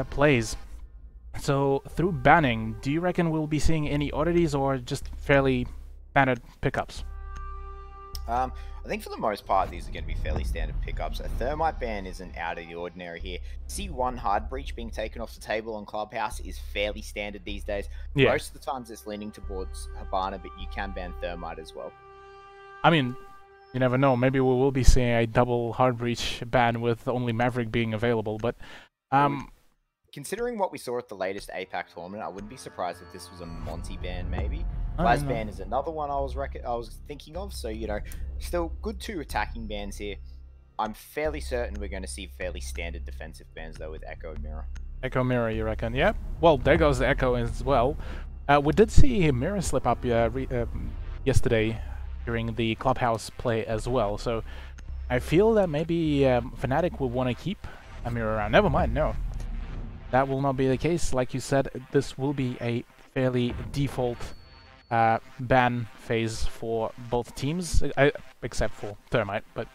plays. So through banning, do you reckon we'll be seeing any oddities or just fairly standard pickups? I think for the most part, these are going to be fairly standard pickups. A Thermite ban isn't out of the ordinary here. C1 Hard Breach being taken off the table on Clubhouse is fairly standard these days. Yeah. Most of the times it's leaning towards Habana, but you can ban Thermite as well. I mean, you never know. Maybe we will be seeing a double Hard Breach ban with only Maverick being available, but... Considering what we saw at the latest APAC tournament, I wouldn't be surprised if this was a Monty ban, maybe. Laz ban is another one I was thinking of, so, you know, still good 2 attacking bans here. I'm fairly certain we're going to see fairly standard defensive bans, though, with Echo and Mirror. Echo Mirror, you reckon? Yeah. Well, there goes the Echo as well. We did see Mirror slip up yesterday during the Clubhouse play as well, so I feel that maybe Fnatic will want to keep a Mirror around. Never mind, no. That will not be the case. Like you said, this will be a fairly default ban phase for both teams, except for Thermite. But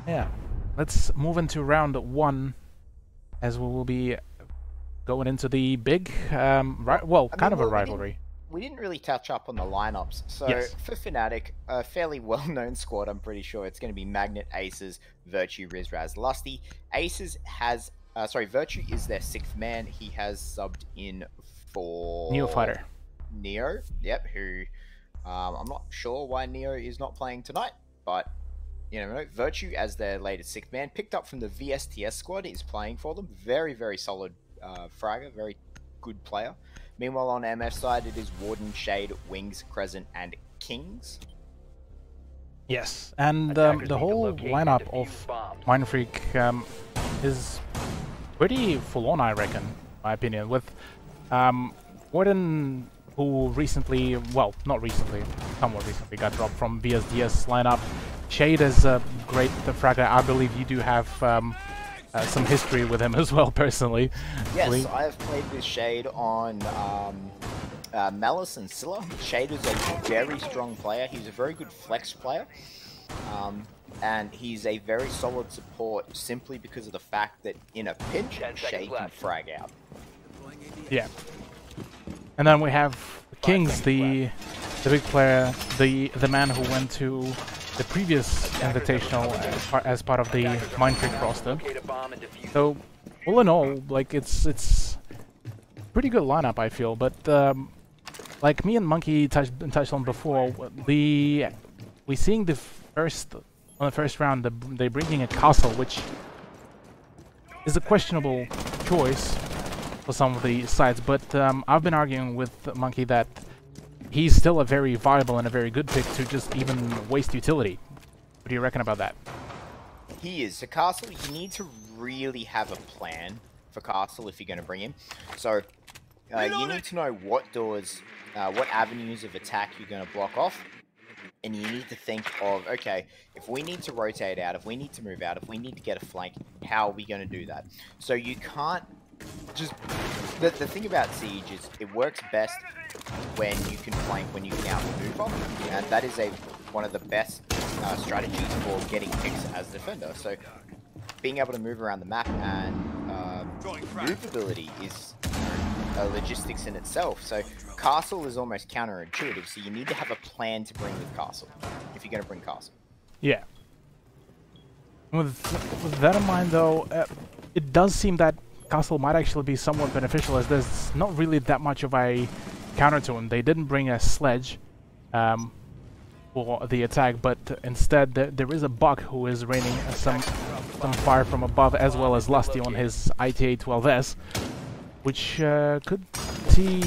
yeah, let's move into round 1, as we will be going into the big, kind of a rivalry. We didn't really touch up on the lineups. So yes. For Fnatic, a fairly well-known squad, I'm pretty sure it's going to be Magnet, Aces, Virtue, Rizraz, Lusty. Aces has... Virtue is their 6th man. He has subbed in for... Neo Fighter. Neo, yep, who... I'm not sure why Neo is not playing tonight, but... You know, Virtue as their latest 6th man, picked up from the VSTS squad, is playing for them. Very, very solid fragger, very good player. Meanwhile, on MF side, it is Warden, Shade, Wings, Crescent, and Kings. Yes, and the whole lineup of Mindfreak is pretty full-on, I reckon, in my opinion, with Warden, who recently, well, not recently, somewhat recently got dropped from VSDS lineup. Shade is a great fragger. I believe you do have some history with him as well, personally. Yes, I have played with Shade on Malice and Scylla. Shade is a very strong player. He's a very good flex player. And he's a very solid support simply because of the fact that in a pinch, Shade can frag out. Yeah. And then we have Kings, the big player, the man who went to the previous Invitational as part of the Mindfreak roster. So, all in all, like, it's pretty good lineup, I feel, but like me and Monkey touched on before, we seeing the first round they bringing a castle, which is a questionable choice for some of the sides, but I've been arguing with Monkey that he's still a very viable and a very good pick to just even waste utility. What do you reckon about that? He is. So Castle, you need to really have a plan for Castle if you're going to bring him. So you need to know what doors, what avenues of attack you're going to block off. And you need to think of, okay, if we need to rotate out, if we need to move out, if we need to get a flank, how are we going to do that? So you can't just... The thing about Siege is it works best when you can flank, when you can outmaneuver. And that is one of the best strategies for getting picks as a defender. So being able to move around the map and movability is logistics in itself. So Castle is almost counterintuitive, so you need to have a plan to bring with Castle, if you're going to bring Castle. Yeah. With that in mind, though, it does seem that Castle might actually be somewhat beneficial, as there's not really that much of a counter to him. They didn't bring a sledge for the attack, but instead there is a Buck who is raining some fire from above, as well as Lusty on his ITA-12S, which could see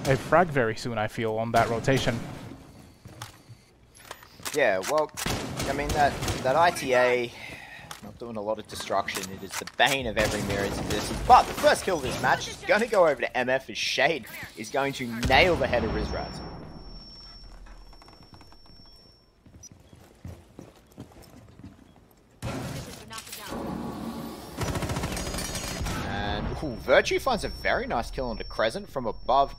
a frag very soon, I feel, on that rotation. Yeah, well, I mean, that ITA, not doing a lot of destruction. It is the bane of every mirror's existence. But the first kill of this match is going to go over to MF, as Shade is going to nail the head of Rizraz. Virtue finds a very nice kill onto Crescent from above,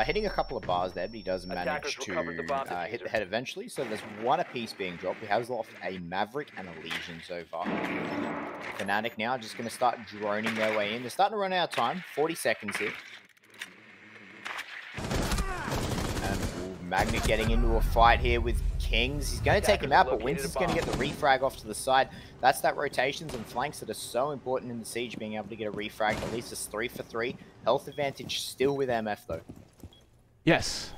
hitting a couple of bars there, but he does manage to hit the head eventually. So there's one apiece being dropped. We have lost a Maverick and a Legion so far. Fnatic now just going to start droning their way in. They're starting to run out of time. 40 seconds here. And Magnet getting into a fight here with Kings. He's going to take him out, but Winston's going to get the refrag off to the side. That's that rotations and flanks that are so important in the siege, being able to get a refrag. At least it's 3 for 3. Health advantage still with MF though. Yes.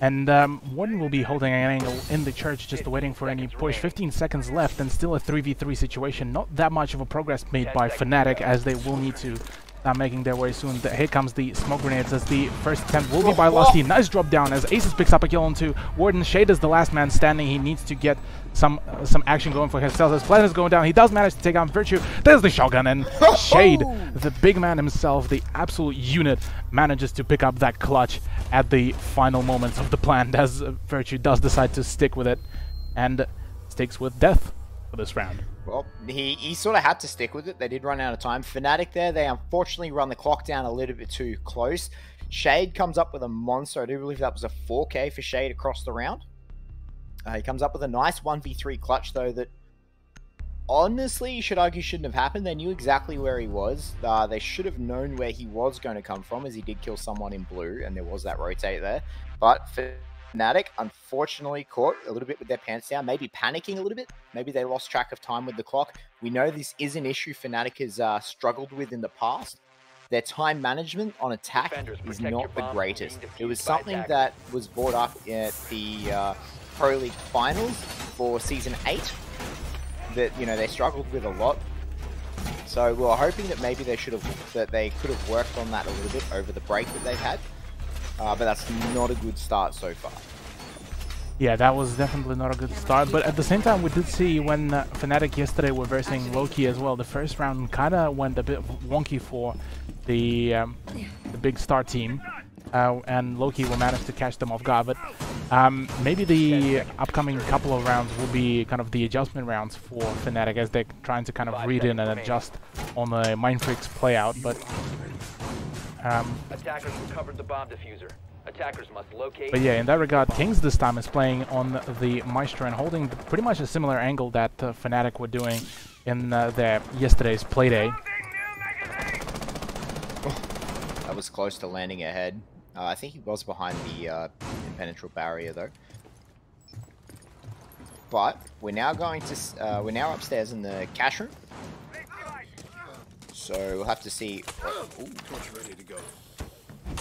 And Warden will be holding an angle in the church, just waiting for any push. 15 seconds left and still a 3v3 situation. Not that much of a progress made by Fnatic, as they will need to start making their way soon. Here comes the smoke grenades as the first attempt will be by Lusty. Nice drop down as Aces picks up a kill onto Warden. Shade is the last man standing. He needs to get some action going for himself. As Plan is going down, he does manage to take out Virtue. There's the shotgun, and Shade, the big man himself, the absolute unit, manages to pick up that clutch at the final moments of the plan, as Virtue does decide to stick with it and sticks with death for this round. Well, he sort of had to stick with it. They did run out of time. Fnatic there, they unfortunately run the clock down a little bit too close. Shade comes up with a monster. I do believe that was a 4K for Shade across the round. He comes up with a nice 1v3 clutch, though, that honestly, you should argue shouldn't have happened. They knew exactly where he was. They should have known where he was going to come from, as he did kill someone in blue, and there was that rotate there. But Fnatic, unfortunately, caught a little bit with their pants down, maybe panicking a little bit. Maybe they lost track of time with the clock. We know this is an issue Fnatic has struggled with in the past. Their time management on attack is not the greatest. It was something that was brought up at the Pro League Finals for Season 8 that, you know, they struggled with a lot. So we were hoping that maybe they could have worked on that a little bit over the break that they've had. But that's not a good start so far. Yeah, that was definitely not a good start, but at the same time we did see when Fnatic yesterday were versing Loki as well, the first round kind of went a bit wonky for the big star team, and Loki will manage to catch them off guard, but maybe the upcoming couple of rounds will be kind of the adjustment rounds for Fnatic, as they're trying to kind of read in and adjust on the Mindfreak's play out, but attackers recovered the bomb diffuser. Attackers must locate. But yeah, in that regard, Kings this time is playing on the Maestro and holding pretty much a similar angle that Fnatic were doing in their yesterday's playday. That was close to landing ahead. I think he was behind the impenetrable barrier though. But we're now going to we're upstairs in the cash room. So we'll have to see. Ready to go.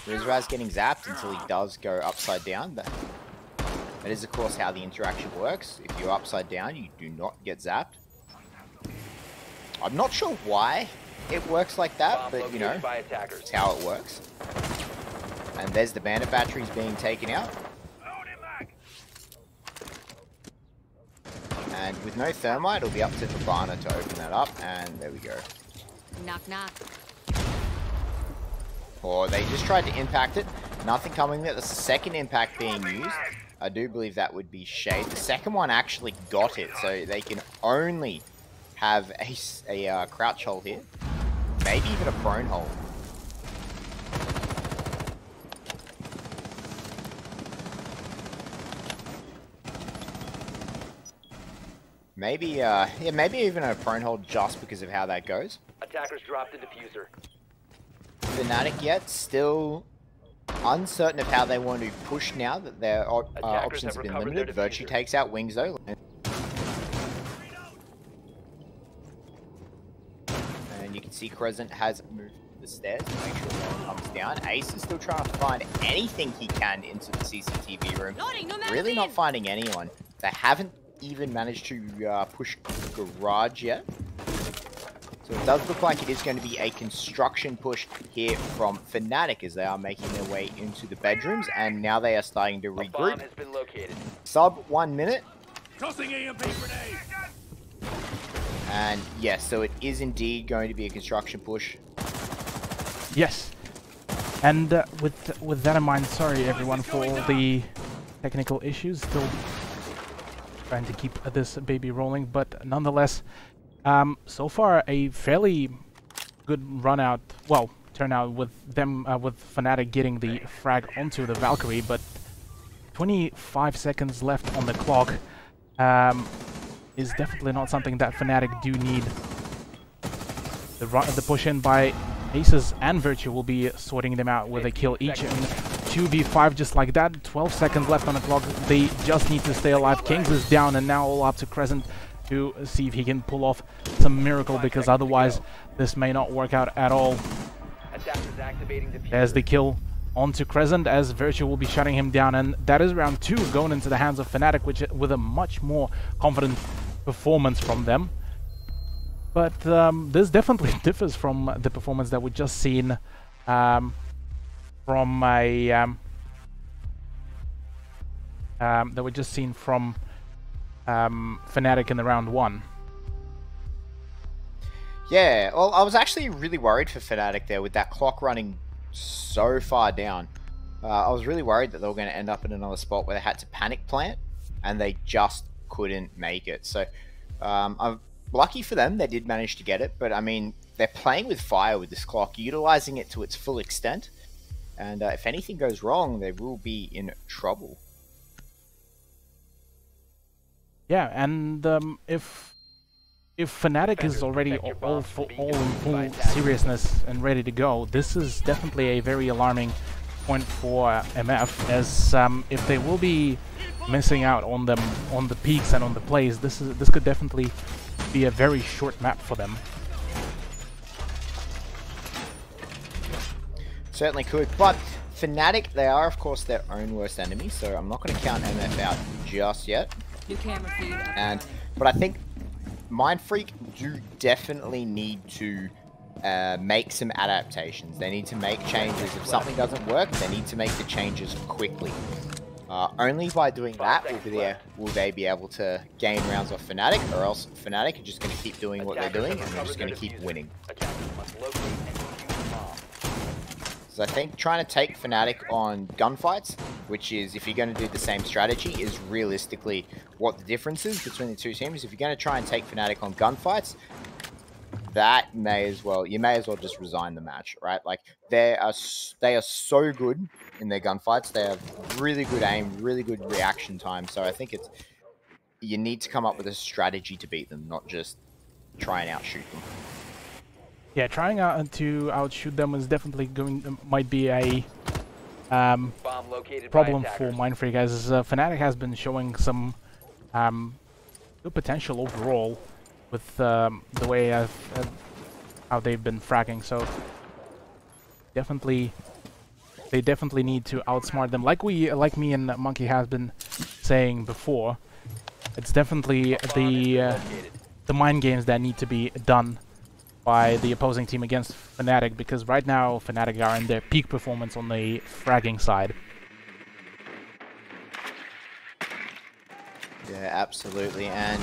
Rizraz getting zapped until he does go upside down. That is, of course, how the interaction works. If you're upside down, you do not get zapped. I'm not sure why it works like that, but you know, it's how it works. And there's the bandit batteries being taken out. And with no thermite, it'll be up to Fabana to open that up, and there we go. Knock, knock. Or they just tried to impact it. Nothing coming there. The second impact being used. I do believe that would be Shade. The second one actually got it, so they can only have a crouch hold here. Maybe even a prone hold. Maybe, yeah, maybe even a prone hold just because of how that goes. Attackers dropped the diffuser. Fnatic yet still uncertain of how they want to push now that their options have been limited. Virtue takes out Wings though. And you can see Crescent has moved the stairs to make sure no one comes down. Ace is still trying to find anything he can into the CCTV room. Really not finding anyone. They haven't even managed to push garage yet. So it does look like it is going to be a construction push here from Fnatic as they are making their way into the bedrooms, and now they are starting to regroup. Bomb has been located. Sub 1 minute. Tossing EMP grenade. And yes, so it is indeed going to be a construction push. Yes. And with that in mind, sorry everyone for all the technical issues. Still trying to keep this baby rolling, but nonetheless, so far a fairly good turnout with them, with Fnatic getting the frag onto the Valkyrie, but 25 seconds left on the clock. is definitely not something that Fnatic do need. The push in by Aces and Virtue will be sorting them out with a kill each, and 2v5 just like that. 12 seconds left on the clock. They just need to stay alive. Kings is down, and now all up to Crescent to see if he can pull off some miracle, because otherwise this may not work out at all. There's the kill onto Crescent, as Virtue will be shutting him down, and that is round 2 going into the hands of Fnatic, which with a much more confident performance from them. But this definitely differs from the performance that we just seen from Fnatic in the round 1. Yeah, well, I was actually really worried for Fnatic there with that clock running so far down. I was really worried that they were going to end up in another spot where they had to panic plant, and they just couldn't make it. So I'm lucky for them, they did manage to get it, but I mean, they're playing with fire with this clock, utilizing it to its full extent, and if anything goes wrong, they will be in trouble. Yeah, and if Fnatic is already all in full seriousness and ready to go, this is definitely a very alarming point for MF, as if they will be missing out on them on the peaks and on the plays, this could definitely be a very short map for them. Certainly could, but Fnatic, they are of course their own worst enemy, so I'm not going to count MF out just yet. But I think Mindfreak do definitely need to make some adaptations. They need to make changes. If something doesn't work, they need to make the changes quickly. Only by doing that will they be able to gain rounds off Fnatic, or else Fnatic are just going to keep doing what they're doing, and they're just going to keep winning. So I think trying to take Fnatic on gunfights, which is, if you're going to do the same strategy, is realistically what the difference is between the two teams. If you're going to try and take Fnatic on gunfights, you may as well just resign the match, right? Like, they are so good in their gunfights. They have really good aim, really good reaction time. So I think you need to come up with a strategy to beat them, not just try and outshoot them. Yeah, trying to outshoot them is definitely might be a problem for Mindfreak, as Fnatic has been showing some good potential overall with the way how they've been fragging. So they definitely need to outsmart them, like me and Monkey has been saying before. It's definitely the mind games that need to be done by the opposing team against Fnatic, because right now Fnatic are in their peak performance on the fragging side. Yeah, absolutely. And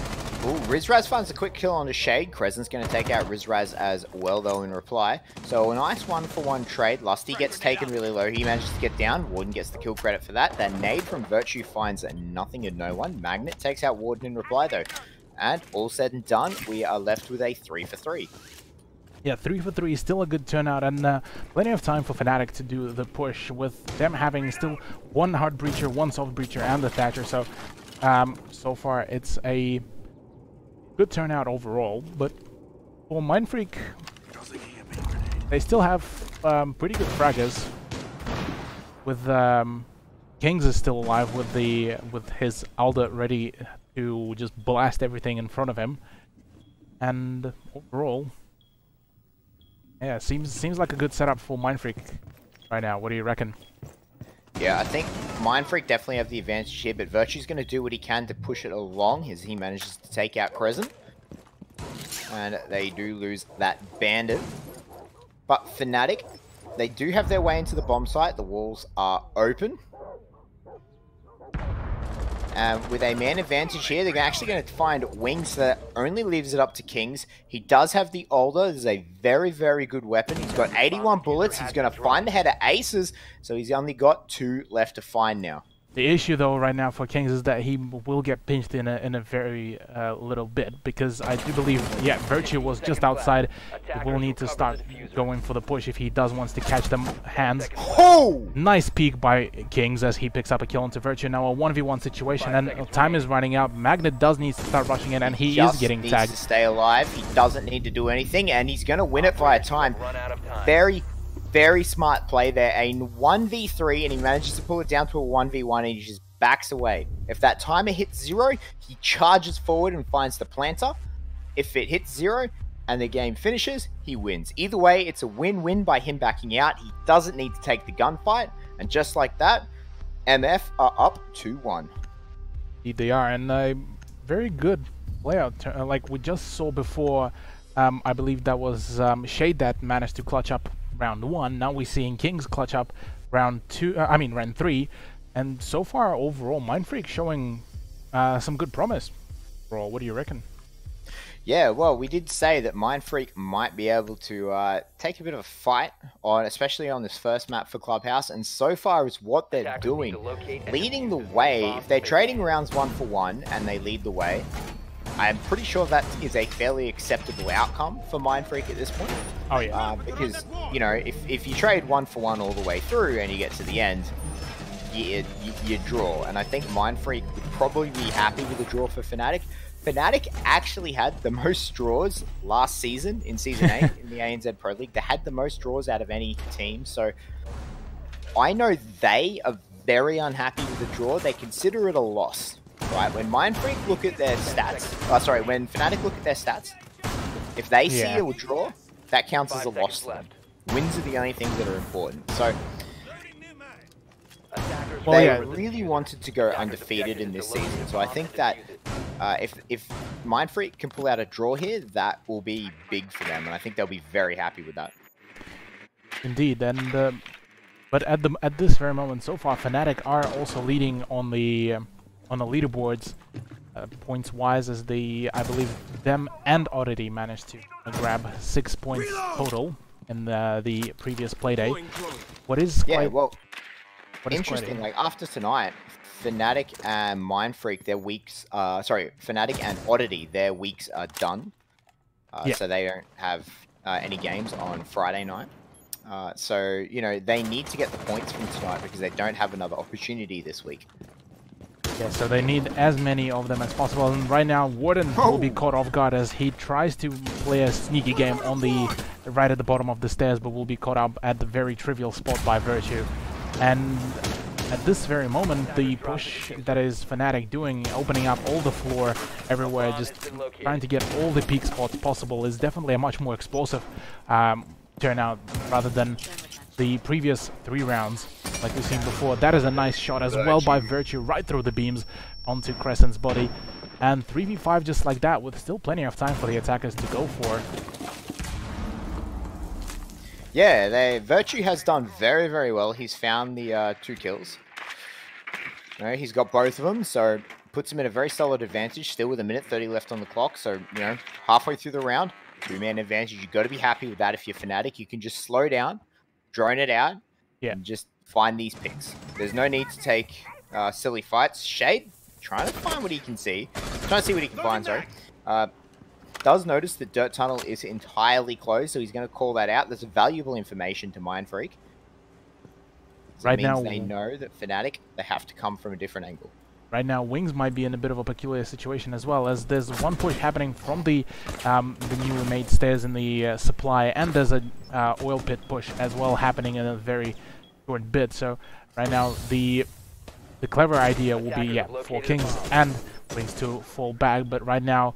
Rizraz finds a quick kill on the Shade. Crescent's going to take out Rizraz as well, though, in reply. So a nice 1-for-1 trade. Lusty gets taken really low. He manages to get down. Warden gets the kill credit for that. That nade from Virtue finds nothing and no one. Magnet takes out Warden in reply, though. And all said and done, we are left with a 3-for-3. Yeah, 3-for-3 is still a good turnout, and plenty of time for Fnatic to do the push, with them having still one hard breacher, one soft breacher, and the Thatcher. So, so far it's a good turnout overall. But for Mindfreak, they still have pretty good fraggers. With Kings is still alive with his Alda ready to just blast everything in front of him, and overall, yeah, seems like a good setup for Mindfreak right now. What do you reckon? Yeah, I think Mindfreak definitely have the advantage here, but Virtue's going to do what he can to push it along as he manages to take out Crescent. And they do lose that Bandit. But Fnatic, they do have their way into the bomb site. The walls are open. With a man advantage here, they're actually going to find Wings that only leaves it up to Kings. He does have the Alder. This is a very, very good weapon. He's got 81 bullets. He's going to find the head of Aces, so he's only got 2 left to find now. The issue, though, right now for Kings is that he will get pinched in a very little bit, because I do believe, yeah, Virtue was just outside. He will need to start going for the push if he does wants to catch them hands. Oh! Nice peek by Kings as he picks up a kill into Virtue. Now a 1v1 situation, and time is running out. Magnet does need to start rushing in, and he is getting tagged. To stay alive. He doesn't need to do anything, and he's going to win it via time. Very smart play there. A 1v3, and he manages to pull it down to a 1v1, and he just backs away. If that timer hits 0, he charges forward and finds the planter. If it hits 0 and the game finishes, he wins. Either way, it's a win-win by him backing out. He doesn't need to take the gunfight, and just like that, MF are up 2-1. Indeed they are, and a very good layout, like we just saw before. I believe that was Shade that managed to clutch up round 1. Now we're seeing Kings clutch up round 3, and so far overall Mindfreak showing some good promise. Bro, what do you reckon? Yeah, well, we did say that Mindfreak might be able to take a bit of a fight on, especially on this first map for Clubhouse, and so far is what they're doing, leading the way. If they're trading rounds 1 for 1 and they lead the way, I'm pretty sure that is a fairly acceptable outcome for Mindfreak at this point. Oh yeah. Because, you know, if you trade 1 for 1 all the way through and you get to the end, you draw. And I think Mindfreak would probably be happy with a draw for Fnatic. Fnatic actually had the most draws last season in Season 8 in the ANZ Pro League. They had the most draws out of any team. So I know they are very unhappy with the draw. They consider it a loss. Right, when Mindfreak look at their stats, when Fnatic look at their stats, if they see a draw, that counts as a loss to them. Wins are the only things that are important. So, they really wanted to go undefeated in this season. So I think that if Mindfreak can pull out a draw here, that will be big for them, and I think they'll be very happy with that. Indeed, and but at this very moment so far, Fnatic are also leading on the leaderboards, points-wise, as I believe them and Oddity managed to grab 6 points total in the previous playday. What is interesting, like after tonight, Fnatic and Mindfreak, their weeks, Fnatic and Oddity, their weeks are done. So they don't have any games on Friday night. So, you know, they need to get the points from tonight because they don't have another opportunity this week. Yeah, so they need as many of them as possible, and right now Warden will be caught off guard as he tries to play a sneaky game on the right at the bottom of the stairs, but will be caught up at the very trivial spot by Virtue. And at this very moment, the push that is Fnatic doing, opening up all the floor everywhere, just trying to get all the peak spots possible, is definitely a much more explosive turnout rather than the previous 3 rounds like we've seen before. That is a nice shot as well by Virtue, right through the beams onto Crescent's body. And 3v5 just like that, with still plenty of time for the attackers to go for. Yeah, Virtue has done very, very well. He's found the 2 kills. You know, he's got both of them, so puts him in a very solid advantage, still with 1:30 left on the clock. So, you know, halfway through the round, 2-man advantage. You've got to be happy with that if you're Fnatic. You can just slow down, drone it out, and just find these picks. There's no need to take silly fights. Shade, trying to find what he can see. Trying to see what he can find, sorry. Does notice the dirt tunnel is entirely closed, so he's going to call that out. There's valuable information to Mindfreak. Right now, they know that Fnatic, they have to come from a different angle. Right now, Wings might be in a bit of a peculiar situation as well, as there's one push happening from the newly made stairs in the supply, and there's a oil pit push as well happening in a very short bit. So right now, the clever idea will be for Kings and Wings to fall back, but right now,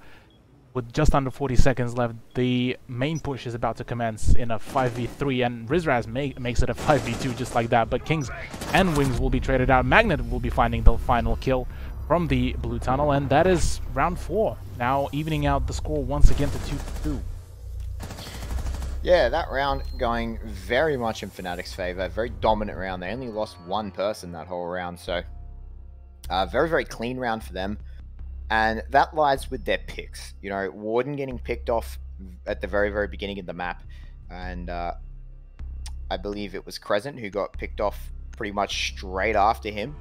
with just under 40 seconds left, the main push is about to commence in a 5v3, and Rizraz makes it a 5v2 just like that, but Kings and Wings will be traded out. Magnet will be finding the final kill from the blue tunnel, and that is round 4, now evening out the score once again to 2-2. Yeah, that round going very much in Fnatic's favor. Very dominant round. They only lost 1 person that whole round, so very, very clean round for them. And that lies with their picks. You know, Warden getting picked off at the very, very beginning of the map. And I believe it was Crescent who got picked off pretty much straight after him.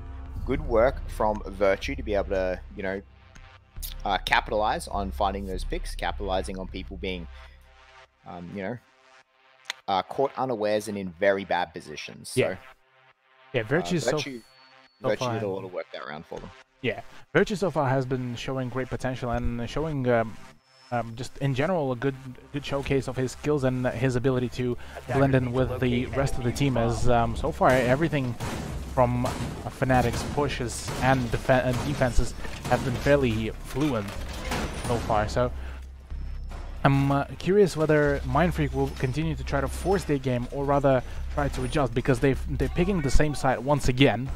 good work from Virtue to be able to, you know, capitalize on finding those picks, capitalizing on people being, you know, caught unawares and in very bad positions. So, yeah, Virtue so Virtue far did a lot of work that round for them. Yeah, Virtue so far has been showing great potential and showing just in general a good showcase of his skills and his ability to blend in with the rest of the team. As so far everything from Fnatic's pushes and defenses have been fairly fluent so far. So I'm curious whether Mindfreak will continue to try to force their game or rather try to adjust, because they're picking the same side once again.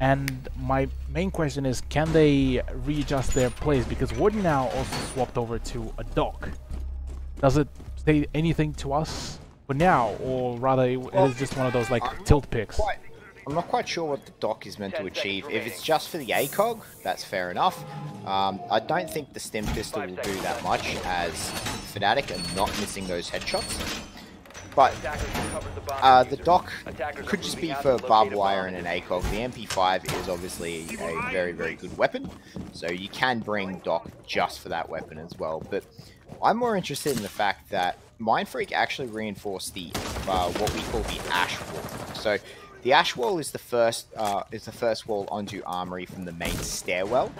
And my main question is, can they readjust their plays? Because Warden now also swapped over to a dock. Does it say anything to us for now, or rather it is just one of those like tilt picks? I'm not quite sure what the dock is meant to achieve. If it's just for the ACOG, that's fair enough. I don't think the stim pistol will do that much, as Fnatic are not missing those headshots. But the dock could just be for barbed wire and an ACOG. The MP5 is obviously a very, very good weapon, so you can bring dock just for that weapon as well. But I'm more interested in the fact that Mindfreak actually reinforced the what we call the Ash Wall. So the Ash Wall is the first wall onto Armory from the main stairwell.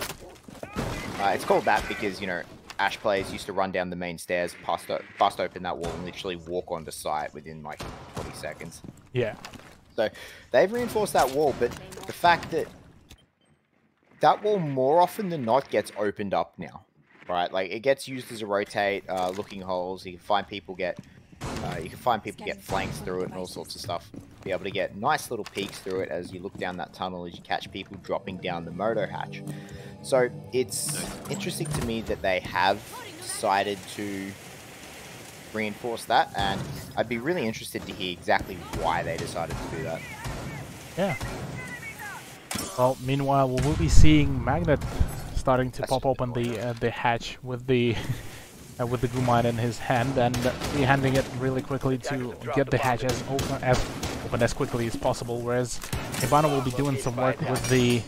It's called that because, you know, Ash players used to run down the main stairs, bust open that wall, and literally walk onto site within like 40 seconds. Yeah. So they've reinforced that wall, but the fact that that wall more often than not gets opened up now, right? Like it gets used as a rotate, looking holes. You can find people get flanks through it and all sorts of stuff. Be able to get nice little peeks through it as you look down that tunnel, as you catch people dropping down the moto hatch. So it's interesting to me that they have decided to reinforce that, and I'd be really interested to hear exactly why they decided to do that. Yeah. Well, meanwhile, we will be seeing Magnet starting to pop open the hatch with the Gumine in his hand, and be handing it really quickly to get the hatch as open as quickly as possible. Whereas Ibana will be doing some work with the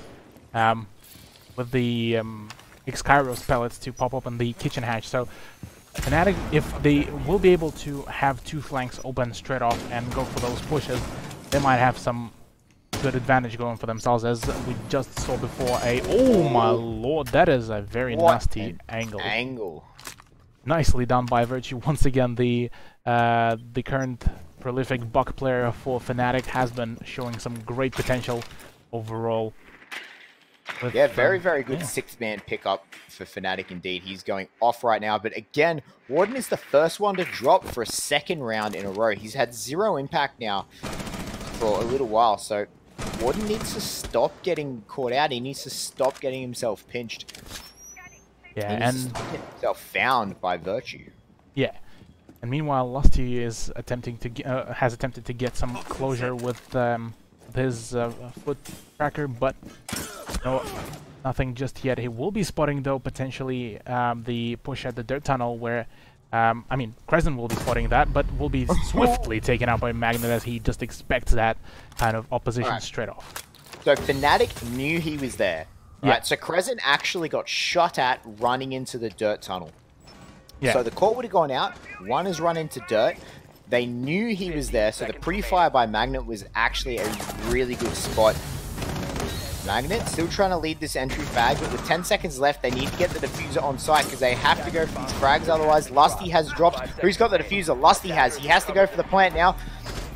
X-Kairos pellets to pop open the kitchen hatch. So Fnatic, if they will be able to have two flanks open straight off and go for those pushes, they might have some good advantage going for themselves, as we just saw before. Oh my lord, that is a very nasty angle. Nicely done by Virtue. Once again, the current prolific Buck player for Fnatic has been showing some great potential overall. Yeah, very, very good six-man pickup for Fnatic indeed. He's going off right now, but again, Warden is the first one to drop for a second round in a row. He's had 0 impact now for a little while, so Warden needs to stop getting caught out. He needs to stop getting himself pinched. Yeah, and himself found by Virtue. Yeah, and meanwhile, Lusty is attempting to has attempted to get some closure with his foot tracker, but no, nothing just yet. He will be spotting though potentially the push at the dirt tunnel, where I mean Crescent will be spotting that, but will be swiftly taken out by Magnet, as he just expects that kind of opposition straight off. So Fnatic knew he was there. Right, so Crescent actually got shot at running into the dirt tunnel. Yeah. So the call would have gone out. One has run into dirt. They knew he was there, so the pre-fire by Magnet was actually a really good spot. Magnet still trying to lead this entry fag, but with 10 seconds left, they need to get the diffuser on site because they have to go for these frags. Otherwise, Lusty has dropped. Who's got the diffuser? Lusty has. He has to go for the plant now.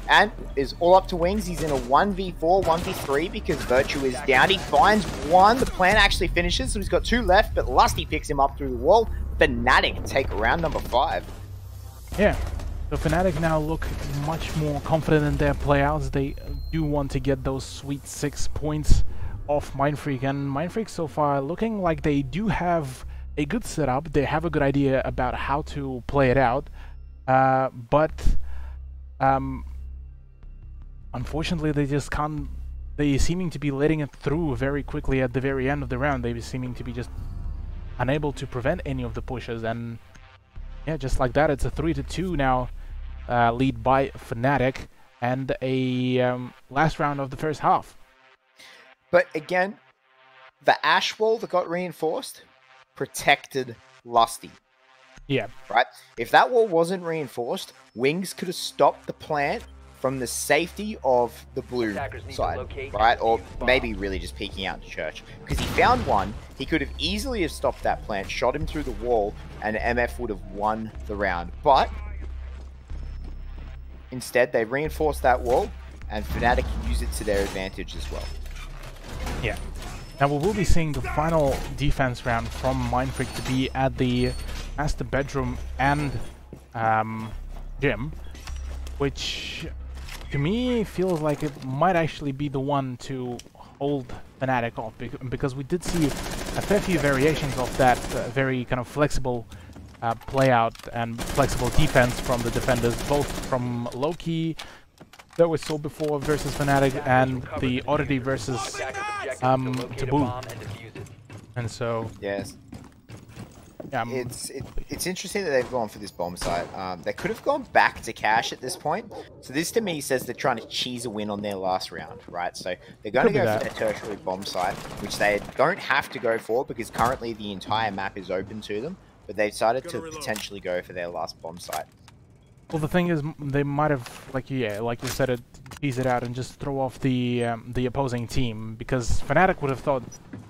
And is all up to wings. He's in a 1v4, 1v3 because Virtue is down. He finds one. The plan actually finishes, so he's got 2 left, but Lusty picks him up through the wall. Fnatic take round number 5. Yeah, so Fnatic now look much more confident in their playouts. They do want to get those sweet 6 points off Mindfreak, and Mindfreak so far looking like they do have a good setup. They have a good idea about how to play it out, but unfortunately, they just can't. They seeming to be letting it through very quickly at the very end of the round. They seeming to be just unable to prevent any of the pushes, and yeah, just like that, it's a 3-2 now, lead by Fnatic, and a last round of the first half. But again, the ash wall that got reinforced protected Lusty. Yeah. Right? If that wall wasn't reinforced, Wings could have stopped the plant from the safety of the blue side, right? Or maybe really just peeking out to church. Because he found one, he could have easily have stopped that plant, shot him through the wall, and MF would have won the round. But instead, they reinforced that wall, and Fnatic used it to their advantage as well. Yeah. Now we will be seeing the final defense round from Mindfreak to be at the master bedroom and gym, which to me feels like it might actually be the one to hold Fnatic off, because we did see a fair few variations of that very kind of flexible play out and flexible defense from the defenders, both from Loki that we saw before versus Fnatic and the Oddity versus Taboo. And so yes, yeah, it's interesting that they've gone for this bomb site. They could have gone back to cash at this point. So this to me says they're trying to cheese a win on their last round, right? So they're going to go for their tertiary bomb site, which they don't have to go for because currently the entire map is open to them. But they decided to potentially go for their last bomb site. Well, the thing is, they might have, like you said, tease it out and just throw off the opposing team, because Fnatic would have thought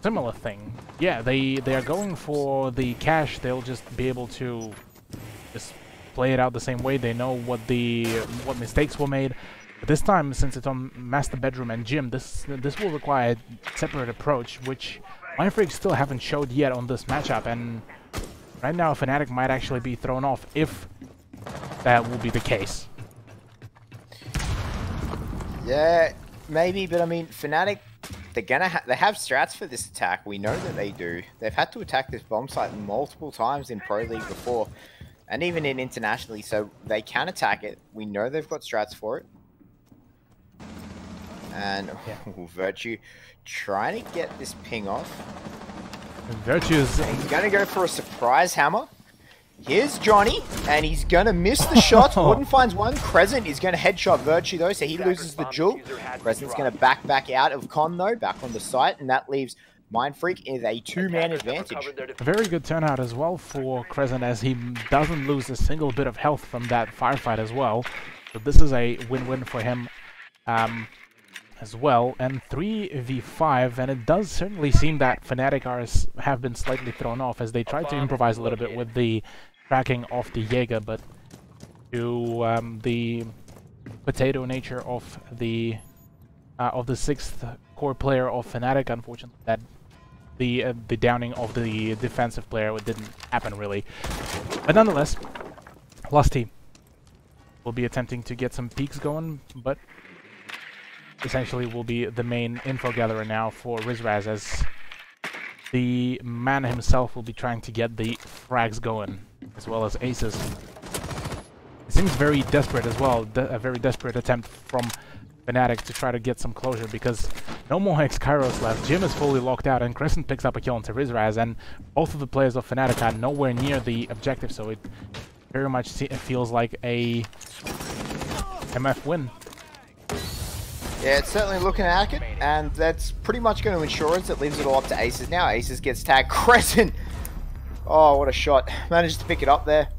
similar thing. Yeah, they are going for the cash. They'll just be able to just play it out the same way. They know what mistakes were made. But this time, since it's on master bedroom and gym, this will require a separate approach, which Mindfreak still haven't showed yet on this matchup. And right now, Fnatic might actually be thrown off if that will be the case. Yeah, maybe, but I mean, Fnatic, they have strats for this attack. We know that they do. They've had to attack this bomb site multiple times in Pro League before, and even in internationally, so they can attack it. We know they've got strats for it. And Virtue trying to get this ping off. Virtue's he's going to go for a surprise hammer. Here's Johnny, and he's going to miss the shot. Warden finds one. Crescent is going to headshot Virtue, though, so he loses the duel. Crescent's going to back out of Con, though, back on the site, and that leaves Mindfreak in a two-man advantage. A very good turnout as well for Crescent, as he doesn't lose a single bit of health from that firefight as well. So this is a win-win for him as well. And 3v5, and it does certainly seem that Fnatic have been slightly thrown off as they tried to improvise a little bit with the tracking of the Jaeger, but to the potato nature of the sixth core player of Fnatic, unfortunately, that the downing of the defensive player didn't happen really. But nonetheless, Lusty will be attempting to get some peaks going, but essentially will be the main info gatherer now for Rizraz, as the man himself will be trying to get the frags going, as well as aces. It seems very desperate as well, a very desperate attempt from Fnatic to try to get some closure, because no more Hex Kairos left, Jim is fully locked out, and Crescent picks up a kill into Rizraz, and both of the players of Fnatic are nowhere near the objective, so it very much feels like a MF win. Yeah, it's certainly looking like it, and that's pretty much going to ensure it. It leaves it all up to Aces now. Aces gets tagged. Crescent! Oh, what a shot. Managed to pick it up there.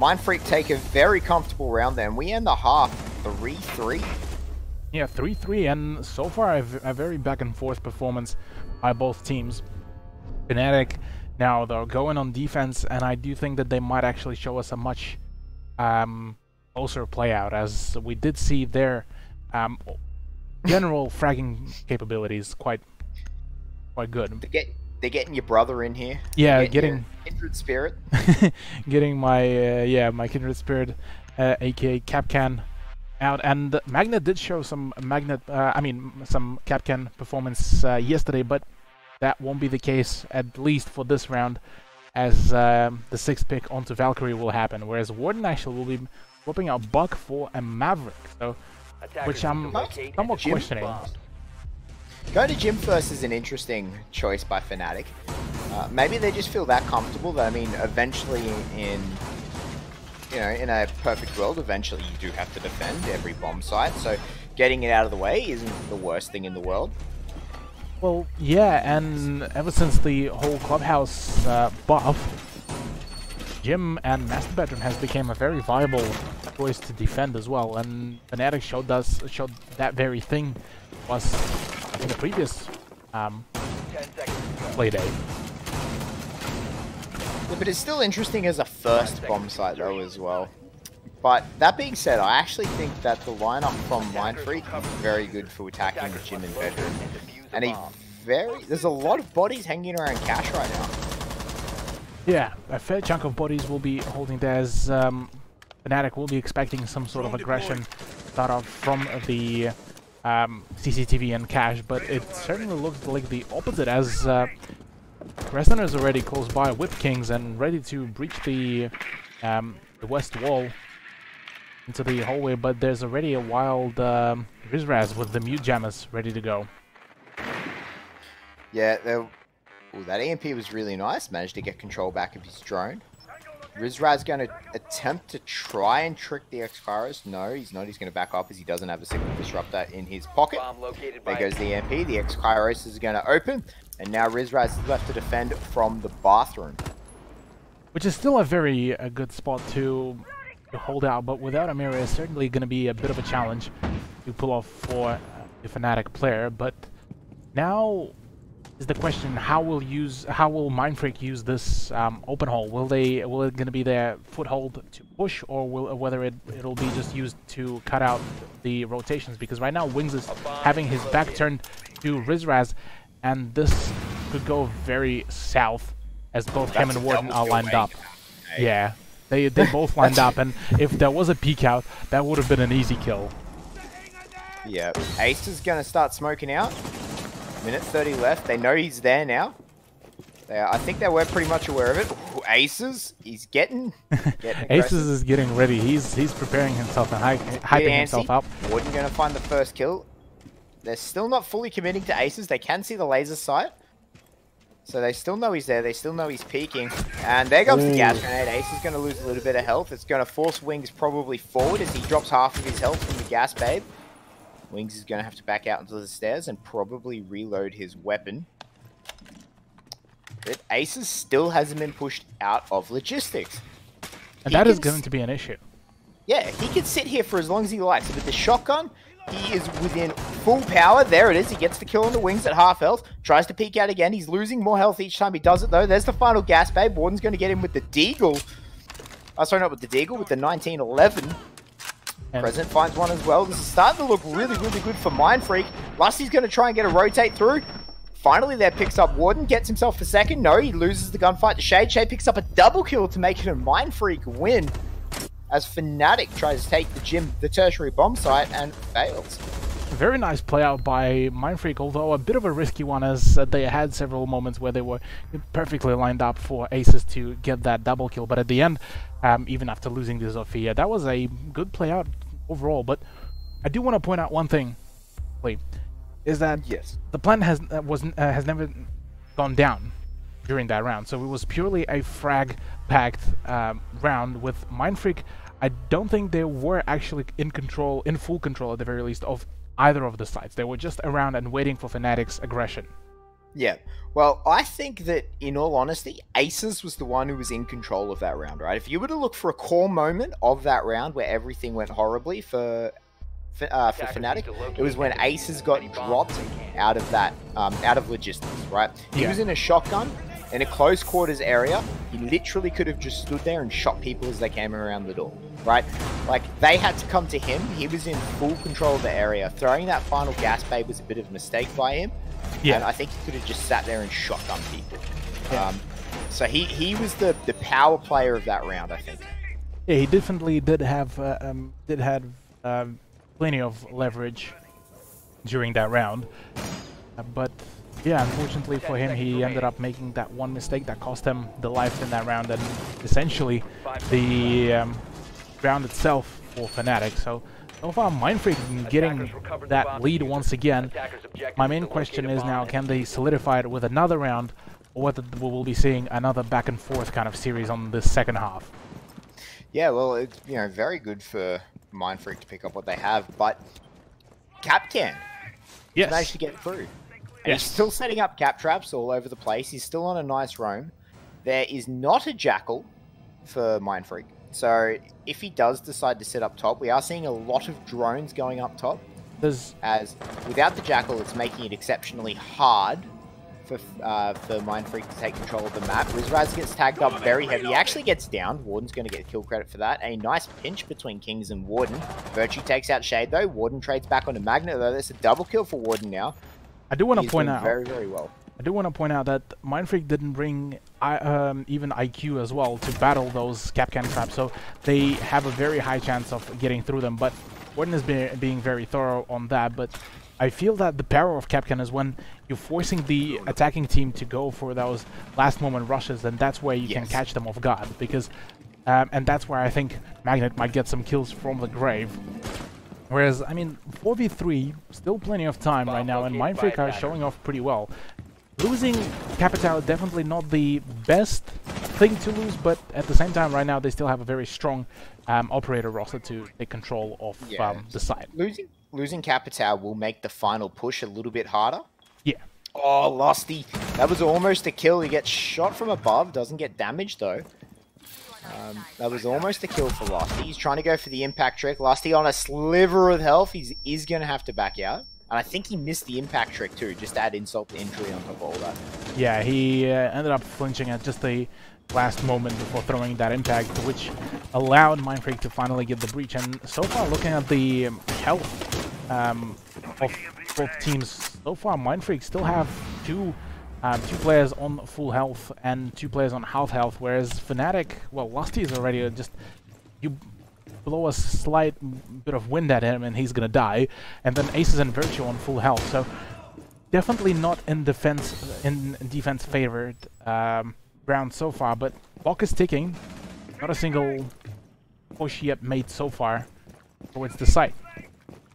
Mindfreak take a very comfortable round there, and we end the half 3-3. Yeah, 3-3, and so far a very back-and-forth performance by both teams. Fnatic now, they're going on defense, and I do think that they might actually show us a much closer play-out, as we did see their general fragging capabilities quite good. They're getting your brother in here. Yeah, getting Kindred Spirit. Getting my my Kindred Spirit, aka Capcan, out. And Magnet did show some some Capcan performance yesterday, but that won't be the case, at least for this round, as the 6th pick onto Valkyrie will happen, whereas Warden actually will be swapping out Buck for a Maverick. So, which I'm somewhat questioning. Going to Gym first is an interesting choice by Fnatic. Maybe they just feel that comfortable that, I mean, eventually in a perfect world, eventually you do have to defend every bomb site, so getting it out of the way isn't the worst thing in the world. Well, yeah, and ever since the whole clubhouse buff, Jim and Master Bedroom has become a very viable choice to defend as well, and Fnatic showed that very thing was in the previous 10 seconds. playdate. Yeah, but it's still interesting as a first bomb site though as well. But that being said, I actually think that the lineup from Mindfreak is very good for attacking the Jim and Bedroom. And there's a lot of bodies hanging around Cash right now. Yeah, a fair chunk of bodies will be holding theirs. Fnatic will be expecting some sort of aggression start off from the CCTV and Cash, but it certainly looks like the opposite as Resner is already close by with Kings and ready to breach the west wall into the hallway, but there's already a wild Rizraz with the mute jammers ready to go. Yeah, that EMP was really nice. Managed to get control back of his drone. Rizraz going to attempt to try and trick the X-Kairos. No, he's not. He's going to back up as he doesn't have a single disruptor in his pocket. There goes the EMP. The X-Kairos is going to open. And now Rizraz is left to defend from the bathroom. Which is still a very good spot to hold out, but without Amira is certainly going to be a bit of a challenge to pull off for the Fnatic player. But now is the question: how will Mindfreak use this open hole? Will it going to be their foothold to push, or whether it'll be just used to cut out the rotations? Because right now Wings is having his back turned to Rizraz, and this could go very south as both him and Warden are lined up. Yeah, they both lined up, and if there was a peek out, that would have been an easy kill. Yeah, Ace is going to start smoking out. Minute 30 left. They know he's there now. I think they were pretty much aware of it. Ooh, Aces, he's getting Aces is getting ready. He's preparing himself and hyping himself up. Warden going to find the first kill. They're still not fully committing to Aces. They can see the laser sight. So they still know he's there. They still know he's peeking. And there goes the gas grenade. Ace is going to lose a little bit of health. It's going to force Wings probably forward as he drops half of his health from the gas babe. Wings is going to have to back out into the stairs and probably reload his weapon. But Aces still hasn't been pushed out of logistics. And that is going to be an issue. Yeah, he can sit here for as long as he likes. With the shotgun, he is within full power. There it is. He gets the kill on the Wings at half health. Tries to peek out again. He's losing more health each time he does it, though. There's the final gas babe. Warden's going to get him with the Deagle. Oh, sorry, not with the Deagle, with the 1911. Present finds one as well. This is starting to look really, really good for Mindfreak. Lusty's going to try and get a rotate through. Finally, there picks up Warden. Gets himself a second. No, he loses the gunfight to Shade. Shade picks up a double kill to make it a Mindfreak win. As Fnatic tries to take the tertiary bomb site and fails. Very nice play out by Mindfreak, although a bit of a risky one as they had several moments where they were perfectly lined up for Aces to get that double kill. But at the end, even after losing the Zofia, that was a good play out overall. But I do want to point out one thing, Lee, is that the plan has never gone down during that round. So it was purely a frag-packed round with Mindfreak. I don't think they were actually in full control at the very least of either of the sides. They were just around and waiting for Fnatic's aggression. Yeah, well, I think that, in all honesty, Aces was the one who was in control of that round, right? If you were to look for a core moment of that round where everything went horribly for Fnatic, it was when Aces got dropped out of that, out of logistics, right? He was in a shotgun in a close quarters area. He literally could have just stood there and shot people as they came around the door, right? Like, they had to come to him. He was in full control of the area. Throwing that final gas babe was a bit of a mistake by him. And I think he could have just sat there and shotgun people. So he was the power player of that round, I think. Yeah, he definitely did have plenty of leverage during that round. But yeah, unfortunately for him, he ended up making that one mistake that cost him the life in that round, and essentially the round itself for Fnatic. So far, Mindfreak getting that lead once again. My main question is now, can they solidify it with another round, or whether we will be seeing another back and forth kind of series on this second half? Yeah, well, it's very good for Mindfreak to pick up what they have, but Capcan managed to get through. And he's still setting up cap traps all over the place. He's still on a nice roam. There is not a Jackal for Mindfreak. So if he does decide to sit up top, we are seeing a lot of drones going up top. As without the Jackal, it's making it exceptionally hard for Mindfreak to take control of the map. Wizraz gets tagged up very heavy. He actually gets down. Warden's going to get kill credit for that. A nice pinch between Kings and Warden. Virtue takes out Shade though. Warden trades back onto Magnet though. That's a double kill for Warden now. I do want to point out very, very well. I do want to point out that Mindfreak didn't bring even IQ as well to battle those Capcan traps, so they have a very high chance of getting through them. But Warden is being very thorough on that. But I feel that the power of Capcan is when you're forcing the attacking team to go for those last moment rushes, and that's where you can catch them off guard. Because, and that's where I think Magnet might get some kills from the grave. Whereas, I mean, 4v3, still plenty of time right now, and Mindfreak are showing off pretty well. Losing Capital definitely not the best thing to lose, but at the same time, right now, they still have a very strong operator roster to take control of the side. Losing Capital will make the final push a little bit harder. Yeah. Oh, Lusty. That was almost a kill. He gets shot from above, doesn't get damaged, though. That was almost a kill for Lusty. He's trying to go for the impact trick. Lusty on a sliver of health. He is going to have to back out. And I think he missed the impact trick too, just to add insult to injury on top of all that. Yeah, he ended up flinching at just the last moment before throwing that impact, which allowed Mindfreak to finally get the breach. And so far, looking at the health of both teams, so far Mindfreak still have two players on full health and 2 players on half health, whereas Fnatic, well, Lusty is already just... you blow a slight bit of wind at him and he's gonna die, and then Aces and Virtue on full health, so definitely not in defense favored round so far, but clock is ticking. Not a single push yet made so far towards the site.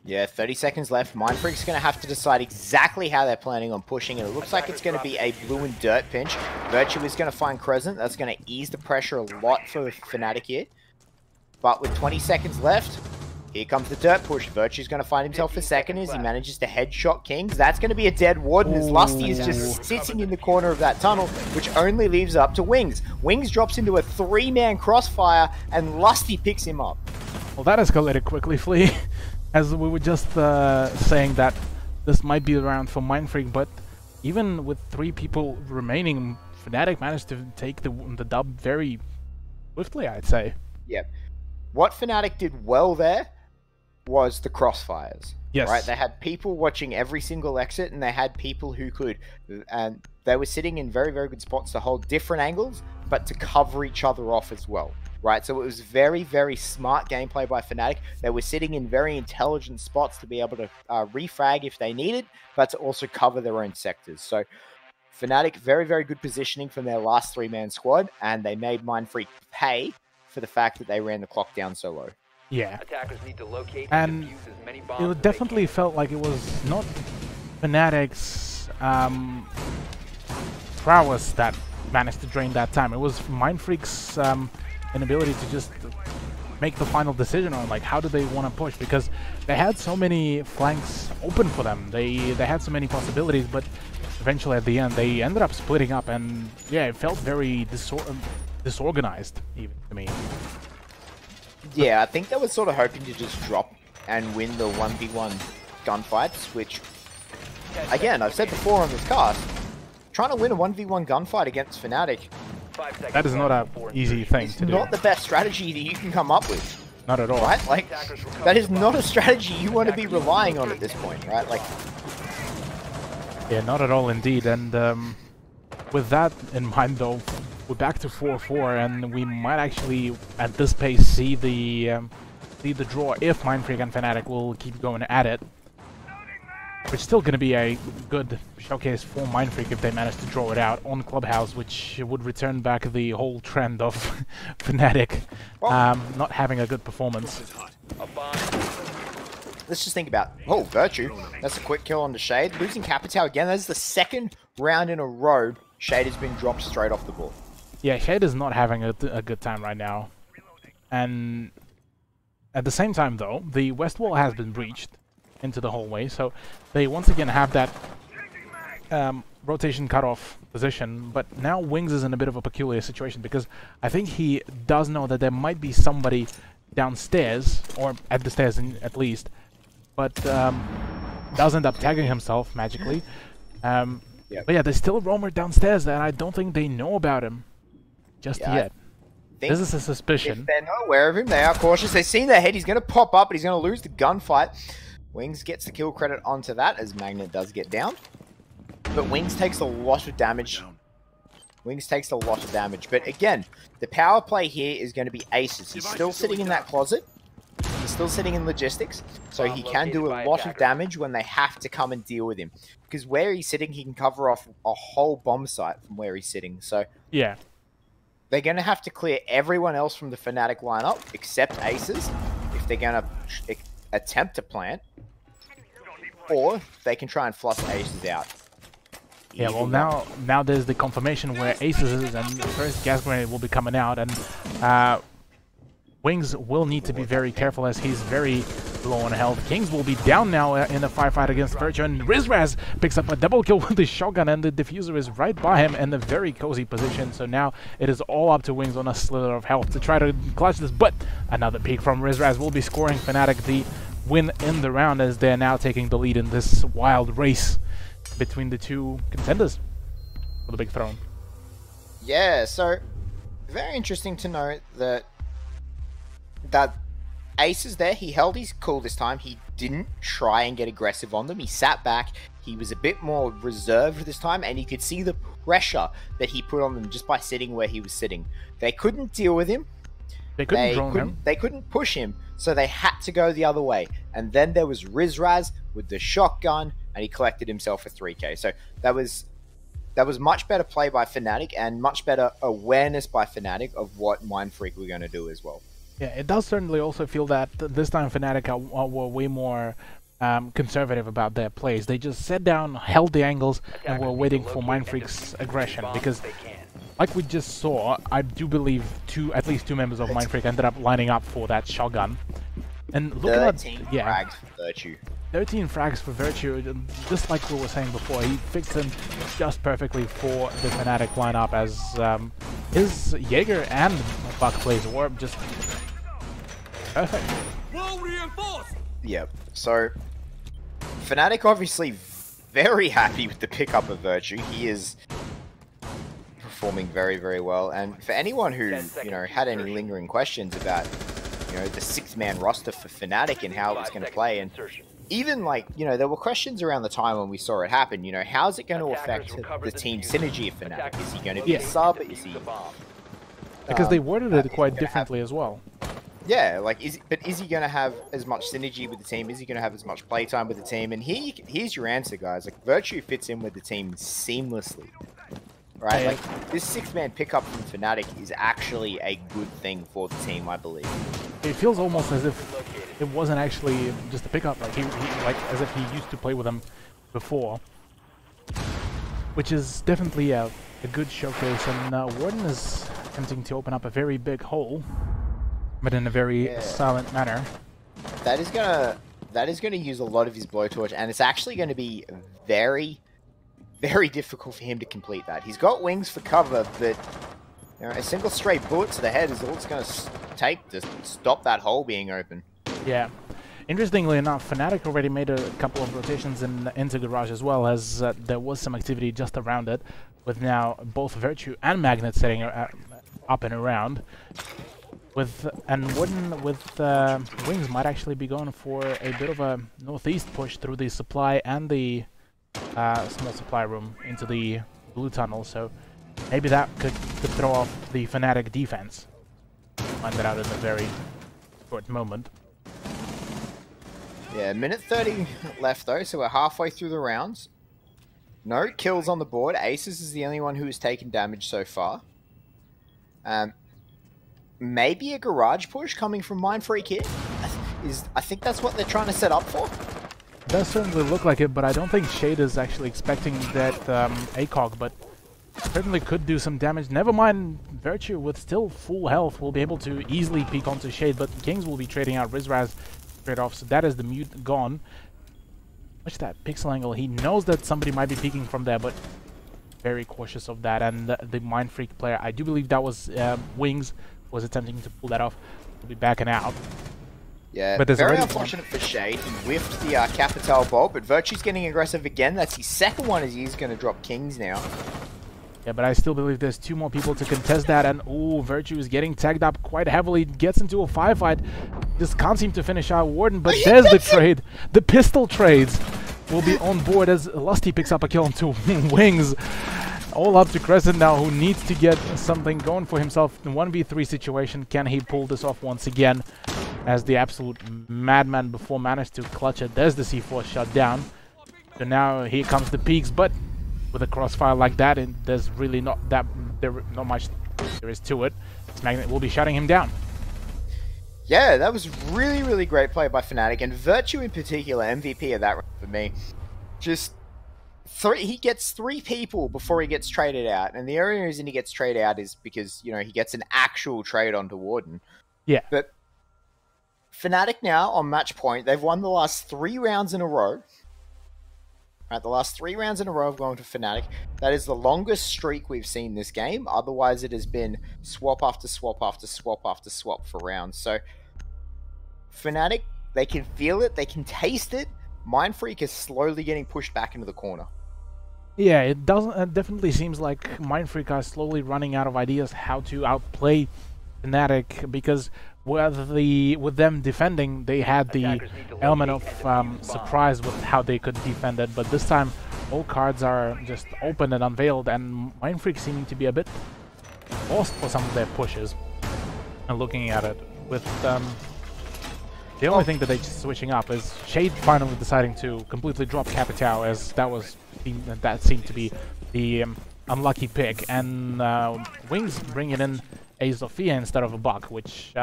Yeah, 30 seconds left. Mindfreak's going to have to decide exactly how they're planning on pushing, and it looks like it's going to be a blue and dirt pinch. Virtue is going to find Crescent. That's going to ease the pressure a lot for Fnatic here. But with 20 seconds left, here comes the dirt push. Virtue's going to find himself for second as he manages to headshot Kings. That's going to be a dead Warden as Lusty is just sitting in the corner of that tunnel, which only leaves up to Wings. Wings drops into a 3-man crossfire, and Lusty picks him up. Well, that escalated quickly, Flea. As we were just saying that this might be the round for Mindfreak, but even with 3 people remaining, Fnatic managed to take the dub very swiftly, I'd say. Yep. What Fnatic did well there was the crossfires. Yes. Right? They had people watching every single exit, and they had people who could, and they were sitting in very, very good spots to hold different angles, but to cover each other off as well. Right? So it was very, very smart gameplay by Fnatic. They were sitting in very intelligent spots to be able to refrag if they needed, but to also cover their own sectors. So Fnatic, very, very good positioning from their last 3-man squad, and they made Mindfreak pay for the fact that they ran the clock down so low. Yeah. Attackers need to locate and defuse as many bombs it definitely felt like it was not Fnatic's prowess that managed to drain that time. It was Mindfreak's inability to just make the final decision on like how do they want to push, because they had so many flanks open for them. They had so many possibilities, but eventually at the end they ended up splitting up, and yeah, it felt very disorganized even to me. Yeah, I think they were sort of hoping to just drop and win the 1v1 gunfights, which, again, I've said before on this cast, trying to win a 1v1 gunfight against Fnatic, that is not an easy thing to do. It's not the best strategy that you can come up with. Not at all. Right? Like, that is not a strategy you want to be relying on at this point, right? Like, yeah, not at all indeed. And with that in mind, though, we're back to 4-4, and we might actually, at this pace, see the draw if Mindfreak and Fnatic will keep going at it. Which is still going to be a good showcase for Mindfreak if they manage to draw it out on Clubhouse, which would return back the whole trend of Fnatic not having a good performance. Let's just think about, oh, Virtue. That's a quick kill on the Shade. Losing Capital again. That's the 2nd round in a row Shade has been dropped straight off the board. Yeah, Shade is not having a good time right now. And at the same time, though, the west wall has been breached into the hallway, so they once again have that rotation cutoff position, but now Wings is in a bit of a peculiar situation because I think he does know that there might be somebody downstairs, or at the stairs at least, but does end up tagging himself magically. Yep. But yeah, there's still a roamer downstairs and I don't think they know about him just yet. This is a suspicion. If they're not aware of him, they are cautious. They've seen their head. He's going to pop up, but he's going to lose the gunfight. Wings gets the kill credit onto that as Magnet does get down. But Wings takes a lot of damage. Wings takes a lot of damage. But again, the power play here is going to be Aces. He's still sitting in that closet. He's still sitting in logistics. So he can do a lot of damage when they have to come and deal with him. Because where he's sitting, he can cover off a whole bomb site from where he's sitting. So yeah, they're going to have to clear everyone else from the Fnatic lineup except Aces if they're going to attempt to plant. Or they can try and flush Aces out. Yeah, well now there's the confirmation where Aces is, and the first gas grenade will be coming out, and Wings will need to be very careful as he's very low on health. Kings will be down now in the firefight against Virtue, and Rizraz picks up a double kill with the shotgun, and the diffuser is right by him in a very cozy position. So now it is all up to Wings on a slither of health to try to clutch this, but another peek from Rizraz will be scoring Fnatic the win in the round as they're now taking the lead in this wild race between the two contenders for the big throne. Yeah, so very interesting to note that Ace is there. He held his cool this time. He didn't try and get aggressive on them. He sat back. He was a bit more reserved this time, and you could see the pressure that he put on them just by sitting where he was sitting. They couldn't deal with him. They couldn't push him, so they had to go the other way. And then there was Rizraz with the shotgun, and he collected himself a 3k. So that was much better play by Fnatic, and much better awareness by Fnatic of what Mindfreak were going to do as well. Yeah, it does certainly also feel that this time Fnatic were way more conservative about their plays. They just sat down, held the angles, and were waiting for Mindfreak's aggression. Because, like we just saw, I do believe at least two members of Mindfreak ended up lining up for that shotgun. And look at that, yeah, frags for Virtue. 13 frags for Virtue, just like we were saying before. He fixed them just perfectly for the Fnatic lineup as his Jaeger and Buck plays were just perfect. Yep. So Fnatic obviously very happy with the pickup of Virtue. He is performing very, very well. And for anyone who had any lingering questions about the 6-man roster for Fnatic and how it's going to play, and even there were questions around the time when we saw it happen. How's it going to affect the team synergy of Fnatic? Is he going to be a sub? Is he? Because they worded it quite differently as well. Yeah, is he going to have as much synergy with the team? Is he going to have as much playtime with the team? And here's your answer, guys. Virtue fits in with the team seamlessly, right? Yeah. This 6-man pickup from Fnatic is actually a good thing for the team, I believe. It feels almost as if it wasn't actually just a pickup, like as if he used to play with them before, which is definitely a good showcase. And Warden is attempting to open up a very big hole, but in a very silent manner. That is gonna use a lot of his blowtorch, and it's actually going to be very, very difficult for him to complete that. He's got Wings for cover, but a single straight bullet to the head is all it's going to take to stop that hole being open. Yeah. Interestingly enough, Fnatic already made a couple of rotations into Garage as well, as there was some activity just around it, with now both Virtue and Magnet setting up and around. And Warden with Wings might actually be going for a bit of a northeast push through the supply and the small supply room into the blue tunnel, so maybe that could throw off the Fnatic defense. Find that out in a very short moment. Yeah, minute 30 left though, so we're halfway through the rounds. No kills on the board. Aces is the only one who has taken damage so far. Maybe a garage push coming from Mindfreak here. I think that's what they're trying to set up for. It does certainly look like it, but I don't think Shade is actually expecting that ACOG, but certainly could do some damage. Never mind, Virtue with still full health will be able to easily peek onto Shade, but Kings will be trading out Rizraz straight off, so that is the mute gone. Watch that pixel angle. He knows that somebody might be peeking from there, but very cautious of that. And the Mindfreak player, I do believe that was Wings, was attempting to pull that off. He'll be backing out. Yeah, but very unfortunate for Shade. He whiffed the Capital Bolt, but Virtue's getting aggressive again. That's his second one as he's going to drop Kings now. Yeah, but I still believe there's 2 more people to contest that, and ooh, Virtue is getting tagged up quite heavily, gets into a firefight. Just can't seem to finish out Warden, but there's the trade. The pistol trades will be on board as Lusty picks up a kill onto Wings. All up to Crescent now, who needs to get something going for himself. In 1v3 situation, can he pull this off once again? As the absolute madman before managed to clutch it. There's the C4 shut down. So now here comes the peaks, but with a crossfire like that, and there's really not much there is to it. This Magnet will be shutting him down. Yeah, that was really, really great play by Fnatic, and Virtue in particular, MVP of that round for me. Just he gets 3 people before he gets traded out, and the only reason he gets traded out is because, you know, he gets an actual trade onto Warden. Yeah. But Fnatic now on match point, they've won the last 3 rounds in a row. Right, the last 3 rounds in a row have gone to Fnatic. That is the longest streak we've seen this game. Otherwise, it has been swap after swap after swap after swap for rounds. So, Fnatic, they can feel it, they can taste it. Mindfreak is slowly getting pushed back into the corner. Yeah, it definitely seems like Mindfreak are slowly running out of ideas how to outplay Fnatic, because with them defending, they had the element of surprise with how they could defend it, but this time all cards are just open and unveiled, and Mindfreak seeming to be a bit lost for some of their pushes. And looking at it, with the only thing that they're switching up is Shade finally deciding to completely drop Capitao, as that seemed to be the unlucky pick, and Wings bringing in a Zofia instead of a Buck, which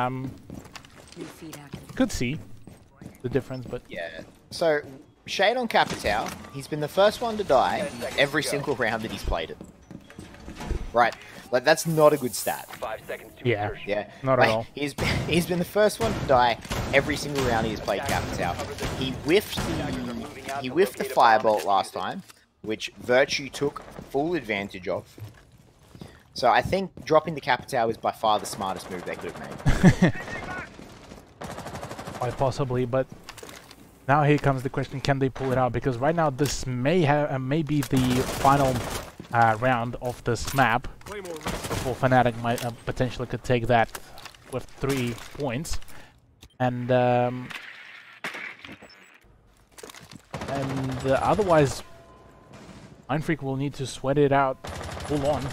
could see the difference, but yeah. So Shade on Capitao, he's been the first one to die every single round that he's played it. Right, like that's not a good stat. 5 seconds to insertion. Yeah, not at all. He's been the first one to die every single round he's played Capitao. He whiffed the Firebolt last time, which Virtue took full advantage of. So I think dropping the Capitao is by far the smartest move they could have made. Quite possibly, but now here comes the question: can they pull it out? Because right now this may be the final round of this map before Fnatic might potentially could take that with 3 points, and otherwise Mindfreak will need to sweat it out full on.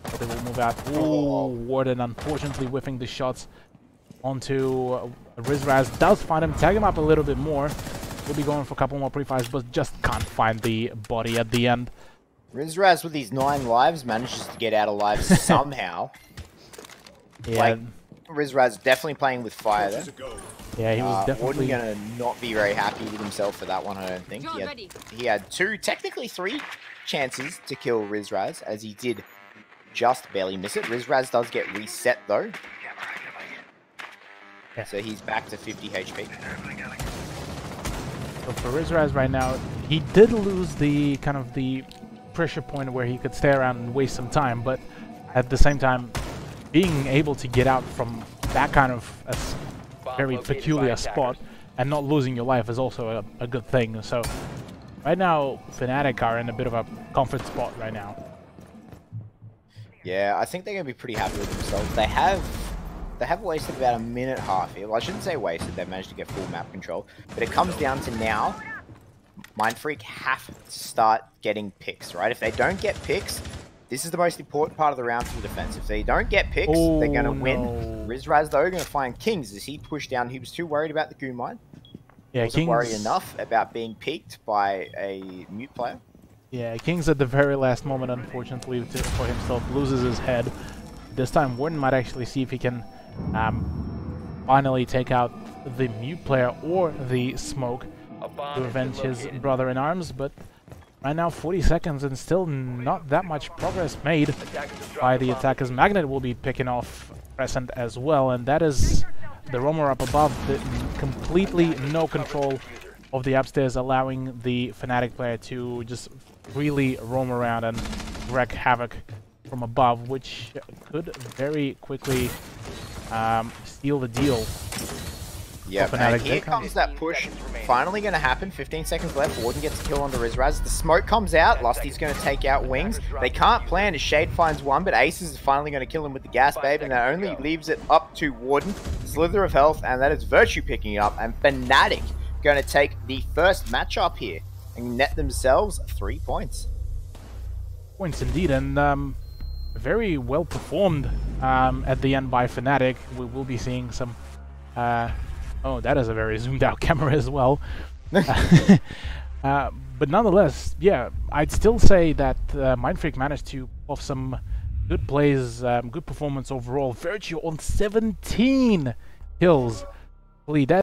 But they will move out. Ooh, Warden unfortunately whiffing the shots onto Rizraz. Does find him, tag him up a little bit more. We'll be going for a couple more pre-fires, but just can't find the body at the end. Rizraz with his 9 lives manages to get out alive somehow. Yeah. Like, Rizraz definitely playing with fire there. Yeah, he was definitely gonna not be very happy with himself for that one, I don't think. He had 2, technically 3 chances to kill Rizraz, as he did just barely miss it. Rizraz does get reset though. Yeah. So he's back to 50 HP. So for Rizraz right now, he did lose the kind of the pressure point where he could stay around and waste some time, but at the same time, being able to get out from that kind of a very peculiar spot and not losing your life is also a good thing. So right now, Fnatic are in a bit of a comfort spot right now. Yeah, I think they're going to be pretty happy with themselves. They have wasted about a minute and a half here. Well, I shouldn't say wasted. They've managed to get full map control. But it comes down to now, Mindfreak have to start getting picks, right? If they don't get picks, this is the most important part of the round for the defense. If they don't get picks, they're going to win. Rizraz, though, going to find Kings as he pushed down. He was too worried about the Goon Mine. Yeah, Wasn't worried enough about being peeked by a mute player. Yeah, Kings at the very last moment, unfortunately, for himself, loses his head. This time, Warden might actually see if he can finally take out the mute player or the smoke to avenge his brother-in-arms, but right now 40 seconds and still not that much progress made by the attackers. Magnet will be picking off Crescent as well, and that is the roamer up above, completely no control of the upstairs, allowing the Fnatic player to just freely roam around and wreak havoc from above, which could very quickly steal the deal. Yep, and here comes that push. Finally going to happen. 15 seconds left. Warden gets a kill on the Rizraz. The smoke comes out. Lusty's going to take out Wings. They can't plan as Shade finds one, but Aces is finally going to kill him with the gas babe, and that only leaves it up to Warden. Slither of health, and that is Virtue picking it up, and Fnatic going to take the first matchup here and net themselves 3 points. Points indeed, and very well performed at the end by Fnatic. We will be seeing some... oh, that is a very zoomed out camera as well. But nonetheless, yeah, I'd still say that Mindfreak managed to pull off some good plays, good performance overall. Virtue on 17 kills. That